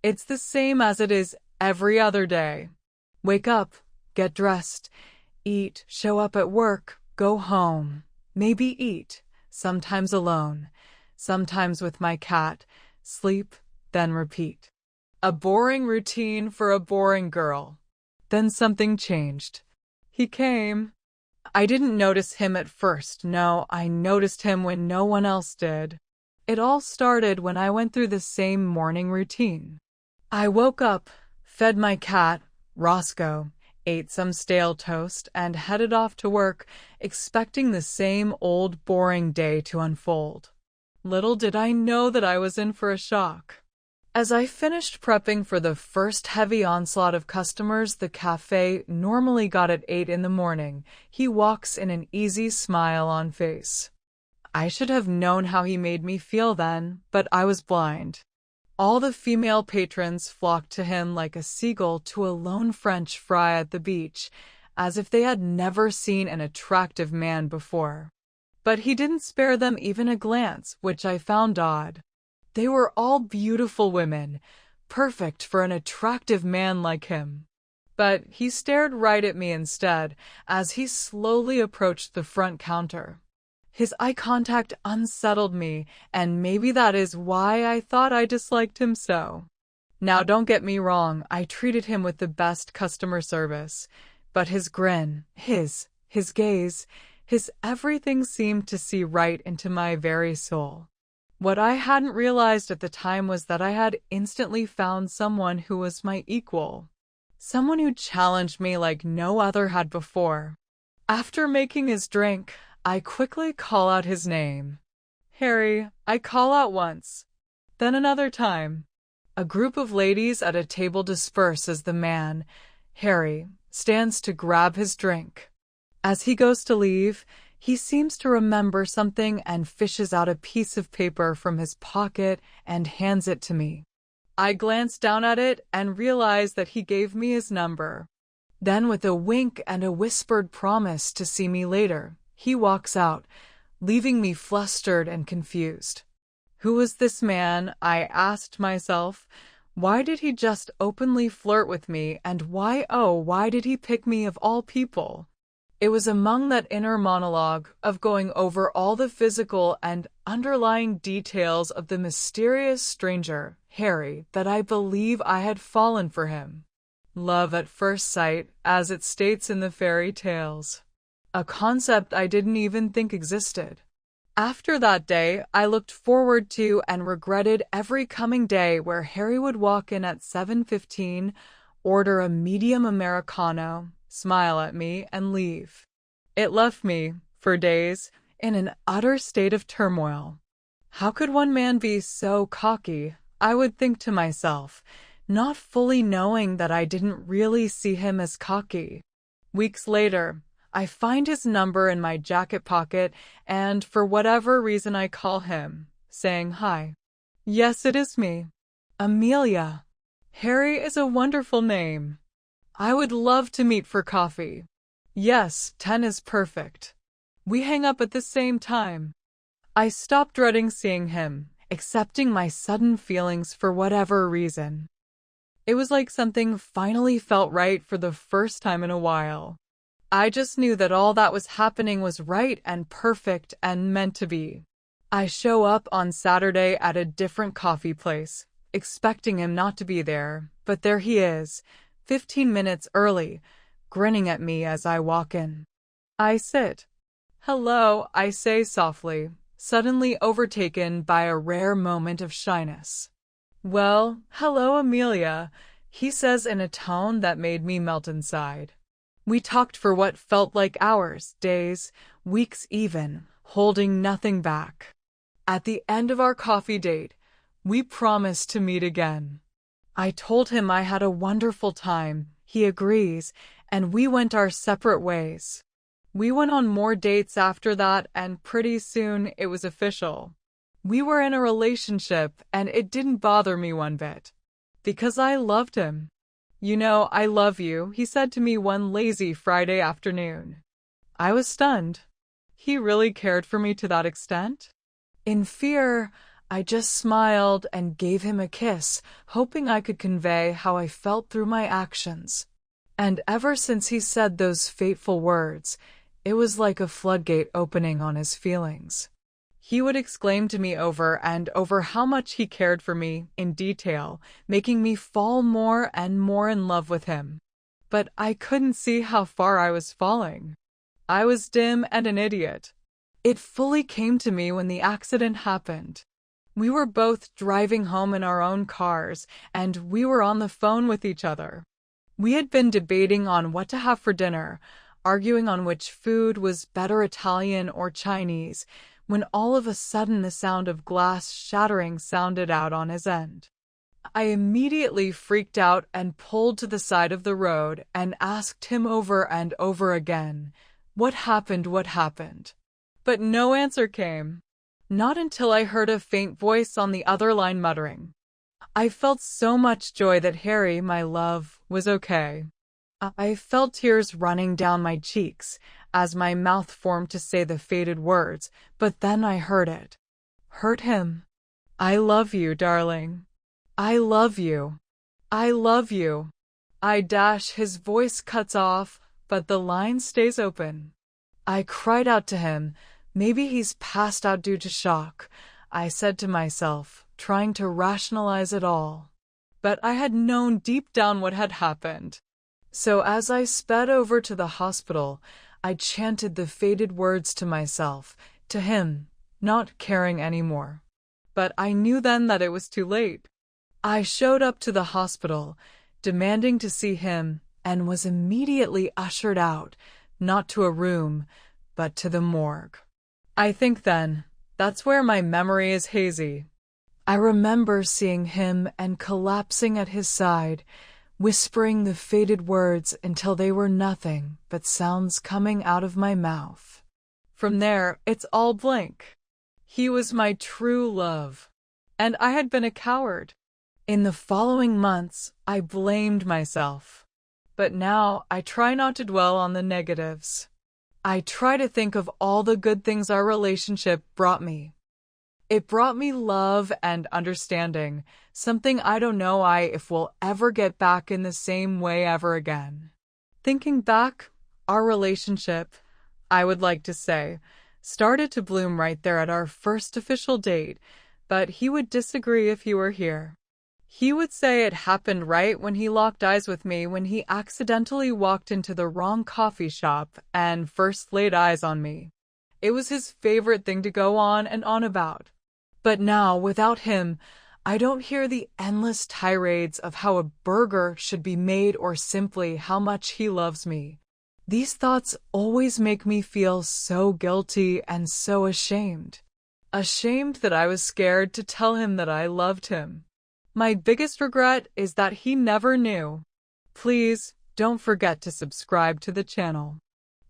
It's the same as it is every other day. Wake up, get dressed, eat, show up at work, go home, maybe eat, sometimes alone, sometimes with my cat, sleep, then repeat. A boring routine for a boring girl. Then something changed. He came. I didn't notice him at first. No, I noticed him when no one else did. It all started when I went through the same morning routine. I woke up, fed my cat, Roscoe, ate some stale toast, and headed off to work, expecting the same old boring day to unfold. Little did I know that I was in for a shock. As I finished prepping for the first heavy onslaught of customers the cafe normally got at 8 in the morning, he walks in an easy smile on face. I should have known how he made me feel then, but I was blind. All the female patrons flocked to him like a seagull to a lone French fry at the beach, as if they had never seen an attractive man before. But he didn't spare them even a glance, which I found odd. They were all beautiful women, perfect for an attractive man like him. But he stared right at me instead, as he slowly approached the front counter. His eye contact unsettled me, and maybe that is why I thought I disliked him so. Now don't get me wrong, I treated him with the best customer service, but his grin, his gaze, his everything seemed to see right into my very soul. What I hadn't realized at the time was that I had instantly found someone who was my equal. Someone who challenged me like no other had before. After making his drink, I quickly call out his name. Harry, I call out once. Then another time. A group of ladies at a table disperse as the man, Harry, stands to grab his drink. As he goes to leave, he seems to remember something and fishes out a piece of paper from his pocket and hands it to me. I glance down at it and realize that he gave me his number. Then, with a wink and a whispered promise to see me later, he walks out, leaving me flustered and confused. Who was this man? I asked myself. Why did he just openly flirt with me, and why did he pick me of all people? It was among that inner monologue of going over all the physical and underlying details of the mysterious stranger, Harry, that I believe I had fallen for him. Love at first sight, as it states in the fairy tales. A concept I didn't even think existed. After that day, I looked forward to and regretted every coming day where Harry would walk in at 7:15, order a medium Americano, smile at me, and leave. It left me, for days, in an utter state of turmoil. How could one man be so cocky, I would think to myself, not fully knowing that I didn't really see him as cocky. Weeks later, I find his number in my jacket pocket, and for whatever reason I call him, saying hi. Yes, it is me. Amelia. Harry is a wonderful name. I would love to meet for coffee. Yes, 10 is perfect. We hang up at the same time. I stopped dreading seeing him, accepting my sudden feelings for whatever reason. It was like something finally felt right for the first time in a while. I just knew that all that was happening was right and perfect and meant to be. I show up on Saturday at a different coffee place, expecting him not to be there, but there he is, 15 minutes early, grinning at me as I walk in. I sit. Hello, I say softly, suddenly overtaken by a rare moment of shyness. Well, hello, Amelia, he says in a tone that made me melt inside. We talked for what felt like hours, days, weeks even, holding nothing back. At the end of our coffee date, we promised to meet again. I told him I had a wonderful time, he agrees, and we went our separate ways. We went on more dates after that, and pretty soon it was official. We were in a relationship, and it didn't bother me one bit. Because I loved him. You know, I love you, he said to me one lazy Friday afternoon. I was stunned. He really cared for me to that extent? In fear, I just smiled and gave him a kiss, hoping I could convey how I felt through my actions. And ever since he said those fateful words, it was like a floodgate opening on his feelings. He would exclaim to me over and over how much he cared for me in detail, making me fall more and more in love with him. But I couldn't see how far I was falling. I was dim and an idiot. It fully came to me when the accident happened. We were both driving home in our own cars, and we were on the phone with each other. We had been debating on what to have for dinner, arguing on which food was better, Italian or Chinese, when all of a sudden the sound of glass shattering sounded out on his end. I immediately freaked out and pulled to the side of the road and asked him over and over again, "What happened? What happened?" But no answer came. Not until I heard a faint voice on the other line muttering. I felt so much joy that Harry, my love, was okay. I felt tears running down my cheeks as my mouth formed to say the fated words, but then I heard it. Hurt him. I love you, darling. I love you. I love you. His voice cuts off, but the line stays open. I cried out to him. Maybe he's passed out due to shock, I said to myself, trying to rationalize it all. But I had known deep down what had happened. So as I sped over to the hospital, I chanted the fated words to myself, to him, not caring anymore. But I knew then that it was too late. I showed up to the hospital, demanding to see him, and was immediately ushered out, not to a room, but to the morgue. I think then, that's where my memory is hazy. I remember seeing him and collapsing at his side, whispering the fated words until they were nothing but sounds coming out of my mouth. From there, it's all blank. He was my true love, and I had been a coward. In the following months, I blamed myself. But now I try not to dwell on the negatives. I try to think of all the good things our relationship brought me. It brought me love and understanding, something I don't know if we'll ever get back in the same way ever again. Thinking back, our relationship, I would like to say, started to bloom right there at our first official date, but he would disagree if he were here. He would say it happened right when he locked eyes with me when he accidentally walked into the wrong coffee shop and first laid eyes on me. It was his favorite thing to go on and on about. But now, without him, I don't hear the endless tirades of how a burger should be made or simply how much he loves me. These thoughts always make me feel so guilty and so ashamed. Ashamed that I was scared to tell him that I loved him. My biggest regret is that he never knew. Please don't forget to subscribe to the channel.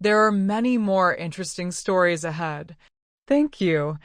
There are many more interesting stories ahead. Thank you.